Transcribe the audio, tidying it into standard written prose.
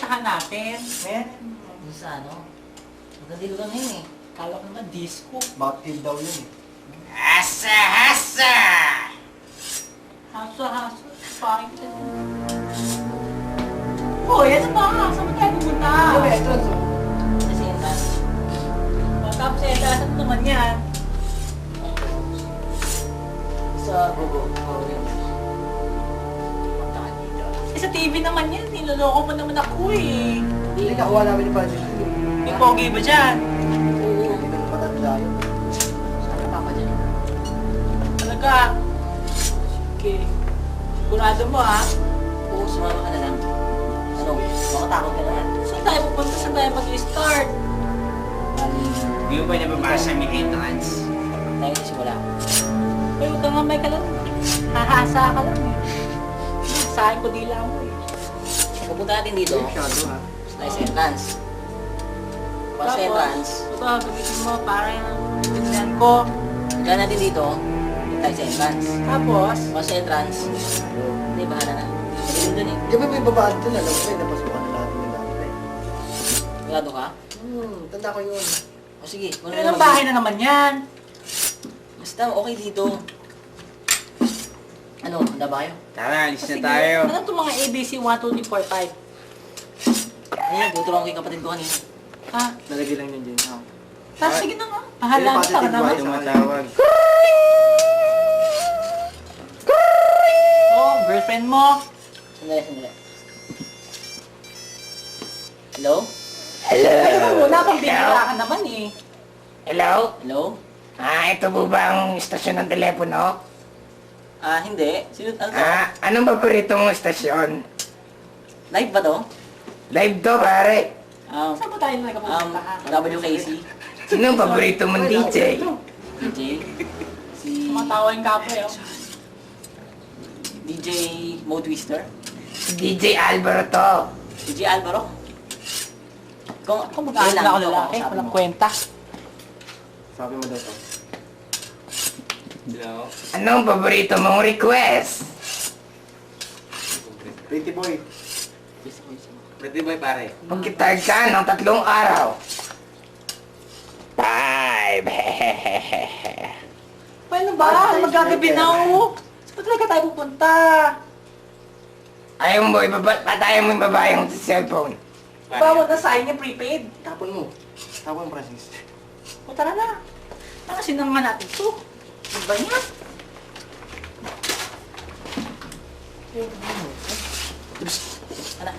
puntahan natin. Yung sa ano? Magandang lugar na yun eh. Kala ko naman disco. Mountain daw yun eh. Hasa! Hasa! Haso. Parang kita. Oh, yan na ba? Saan tayo pumunta? Ano ba entrance oh? Kasi yun tayo. Tapos saan naman yan? Sa Gogo. Oh, yun. Punta ka dito. Sa TV naman yan. Niloloko mo naman ako eh. Hindi, nakuha namin ni Francis yun eh. May pogi ba dyan? Oo. Hindi ka matanda yun. Saan ka pa dyan? Talaga. Okay. Sigurado mo ha? Oo, sumama ka na lang. Ano? Makatakot ka naman. Saan tayo pupunta? Saan tayo mag-start? Hindi mo ba nababasa ang entrance? Tayo nagsimula. Ay, huwag ka nga may kalam. Hahasa ka lang eh. Sahin ko dila mo eh. Pupunta natin dito. Shadow ha. Tayo sa entrance. Para sa entrance. Ito, gamitin mo para yung tignan ko. Punta natin dito. Tayo sa entrance. Tapos, Para sa entrance. Hindi, bahala na. Hindi dun eh. Di ba may babaan dun? Alam mo ba yung napasukan na natin yung dati? Sigurado ka? Tanda ko yun. O sige, kung ano ilang bahay na naman yan? Basta okay dito. Ano, handa ba kayo? Tara, alis na Sige, tayo. ano itong mga ABC 1, 2, 3, 4, 5? Ayun, tutulungan ko yung kapatid ko kanina. Ha? Nalagay lang yun dyan. Tapos sige na nga. Pahala Yung na tara positive naman. vibes. Tumatawag. Oh, girlfriend mo. Sandali. Hello? Ayun mo muna, pang bibira ka naman eh. Hello? Hello? Ito po ba ang istasyon ng telepono? Hindi. Sino, ano to? Anong paborito mong istasyon? Live ba to? Live to, pare. Saan ba tayo nagkapunta ha? WKC. Sino ang paborito mong DJ? DJ. Si Tumatawa yung kapre oh. DJ Mo Twister. Si DJ Alvaro to. DJ Alvaro. Kung Mag-aaral ako lalaki, walang kwenta. Sabi mo daw to. Hello? Anong paborito mong request? Pretty boy. Pwede ba pare? Pagkitag ka ng 3 araw. 5. Paano ba? Magagabi na oh. Saan ba talaga tayo pupunta? Ayaw mo patayin mo yung babae yung cellphone. Bawal na sign niya prepaid. Tapon mo. Tapon, Francis. O tara na. Ano sinama natin ito? Ano ba niya? Ano?